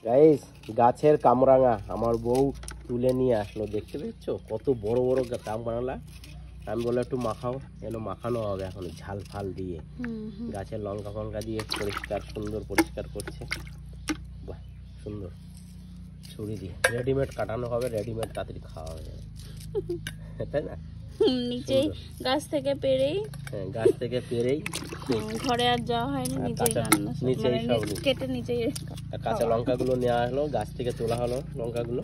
Guys গাছের কামরাঙা আমার বউ তুলে নিয়ে আসলো, দেখতে পেয়েছো কত বড় বড় কামরাঙা। আমি বললাম একটু মাখাও, যেন মাখানো হবে এখন ঝাল ফাল দিয়ে। গাছের লঙ্কা ফঙ্কা দিয়ে পরিষ্কার সুন্দর পরিষ্কার করছে। বাহ সুন্দর, ছুরি দিয়ে রেডিমেড কাটানো হবে, রেডিমেড তাড়াতাড়ি খাওয়া হয়ে যাবে, তাই না? নিচেই গাছ থেকে পেরেই, হ্যাঁ গাছ থেকে পেরেই, ঘরে আর যাওয়া হয়নি, নিচেই রান্না, নিচেই সব কেটে নিচেই। কাঁচা লঙ্কাগুলো নেওয়া হলো, গাছ থেকে তোলা হলো লঙ্কাগুলো।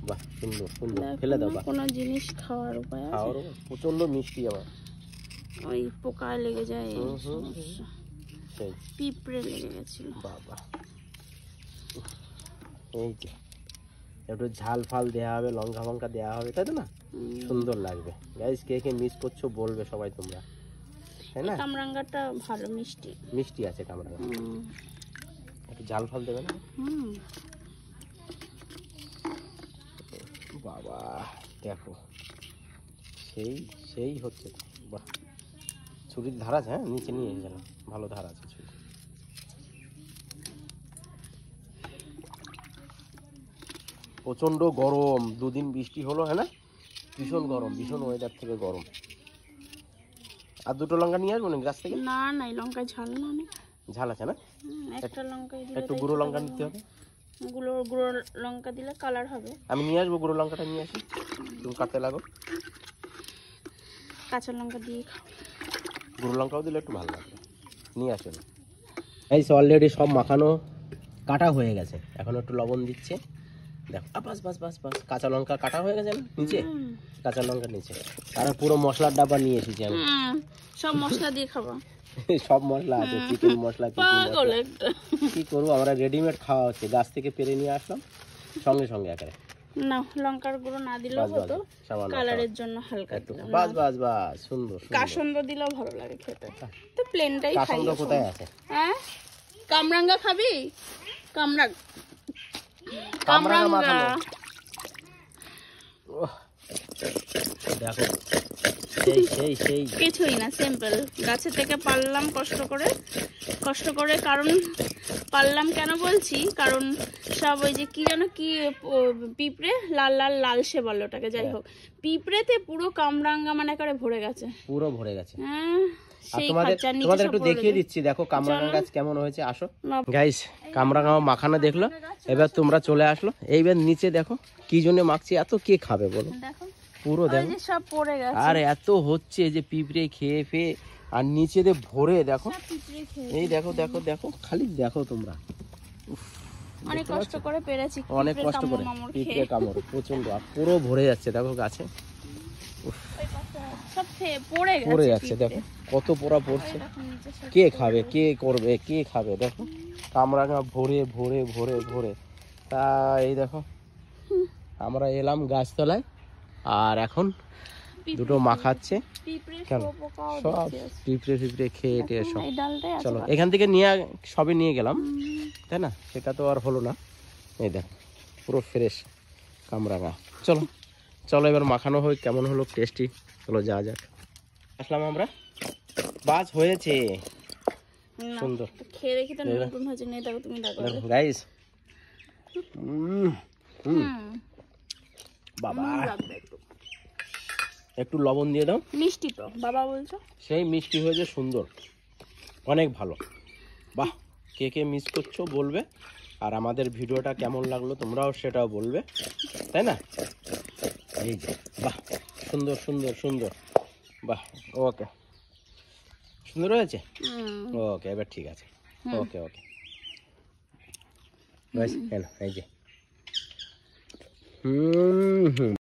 বাহ সুন্দর সুন্দর, ফেলে দাও। কোনো জিনিস খাওয়ার উপায় আছে? খাওয়ার প্রচন্ড মিষ্টি, আমার ওই পোকায় লেগে যায়, সেই পিঁপড়ে লেগে গেছিল। বাবা এই যে একটু ঝাল ফাল দেওয়া হবে, লঙ্কা ফঙ্কা দেওয়া হবে, তাই তো না? সুন্দর লাগবে। গাইস কে কে মিস করছো বলবে সবাই তোমরা, তাই না? কামরাঙ্গাটা ভালো মিষ্টি, মিষ্টি আছে কামরাঙ্গা। একটু ঝাল ফাল দেবে না? বাবা দেখো সেই সেই হচ্ছে। বাহ ছুরির ধার আছে, হ্যাঁ নিচে নিয়ে গেলাম, ভালো ধার আছে ছুরি। প্রচন্ড গরম, দুদিন বৃষ্টি হলো, হ্যাঁ না? ভীষণ গরম, ভীষণ ওয়েদার থেকে গরম। আর দুটো লঙ্কা নিয়ে আসবো না গাছ থেকে? না না, লঙ্কা ঝাল না, অনেক ঝাল আছে না? একটা লঙ্কা একটু গুঁড়ো লঙ্কা নিতে হবে, গুঁড়ো লঙ্কা দিলে কালার হবে। আমি নিয়ে আসবো, গুঁড়ো লঙ্কাটা নিয়ে আসি, তুমি কাটতে লাগো। কাঁচা লঙ্কা দিয়ে খাও, গুঁড়ো লঙ্কাও দিলে একটু ভালো লাগবে। নিয়ে আসো না। এই অলরেডি সব মাখানো কাটা হয়ে গেছে, এখন একটু লবণ দিচ্ছে। দেখো বাস বাস বাস বাস, কাঁচা লঙ্কা কাটা হয়ে গেছে নিচে, কাঁচা লঙ্কা নিচে। আর পুরো মশলার ডাব্বা নিয়ে এসেছি আমি, সব মশলা দিয়ে খাবো। সব মশলা আছে, চিকেন মশলা, কি করবো আমরা, রেডিমেড খাওয়া হচ্ছে, গাছ থেকে পেরে নিয়ে আসলাম সঙ্গে সঙ্গে একেবারে। না লঙ্কার গুঁড়ো না দিলেও হতো, কালারের জন্য হালকা একটু বাস বাস বাস, সুন্দর। কাসন্দ দিলেও ভালো লাগে খেতে, তো প্লেনটাই খাই। কাসন্দ কোথায় আছে? হ্যাঁ কামরাঙ্গা খাবি? কামরাঙ্গা দেখো সেই সেই সেই কিছুই না, সিম্পল। গাছে থেকে পারলাম কষ্ট করে, কারণ পারলাম কেন বলছি, কারণ সব ওই যে কি যেন কি পিঁপড়ে, লাল লাল লালসে বলে ওটাকে, যাই হোক, পিঁপড়েতে পুরো কামরাঙ্গা মানে করে ভরে গেছে, পুরো ভরে গেছে। হ্যাঁ তোমাদের একটু দেখিয়ে দিচ্ছি, দেখো কামরাঙা গাছ কেমন হয়েছে। আসো গাইস, কামরাঙা মাখানা দেখলো, এবার তোমরা চলে আসলো। এইবার নিচে দেখো কি জন্য মাখছি, এত কে খাবে বলো? পুরো দেখো সব পড়ে গেছে, আর এত হচ্ছে যে পিঁপড়ে খেয়ে ফেয়ে, আর নিচে দিয়ে ভরে দেখো, এই দেখো দেখো দেখো, খালি দেখো তোমরা, অনেক কষ্ট করে পেরেছি, অনেক কষ্ট করে পিঁপড়ে কামড় প্রচন্ড, আর পুরো ভরে যাচ্ছে দেখো গাছে, সব পড়ে যাচ্ছে। দেখো কত পোড়া পড়ছে, কে খাবে, কে করবে, কে খাবে? দেখো কামরাঙা ভরে ভরে ভরে ভরে। তা এই দেখো আমরা এলাম গাছতলায়, আর এখন দুটো মাখাচ্ছে, কেন সব পিঁপড়ে খেয়ে টেয়ে সব। চলো এখান থেকে সবে নিয়ে গেলাম, তাই না? সেটা তো আর হলো না। এই দেখ পুরো ফ্রেশ কামরাঙা। চলো চলো এবার মাখানো হোক, কেমন হলো টেস্টি। চলো যা যাক, আসলাম আমরা, বাস হয়েছে সুন্দর, খেয়ে দেখি তো নতুন হয়েছে। নেই দেখো তুমি, দেখো গাইস, বাবা একটু লবণ দিয়ে দাও। মিষ্টি তো বাবা বলছো, সেই মিষ্টি হয়েছে, সুন্দর, অনেক ভালো। বাহ, কে কে মিস করছো বলবে, আর আমাদের ভিডিওটা কেমন লাগলো তোমরাও সেটাও বলবে, তাই না? এই যে বাহ, সুন্দর সুন্দর সুন্দর, বাহ, ওকে সুন্দর হয়েছে, ওকে এবার ঠিক আছে, ওকে ওকে। এই যে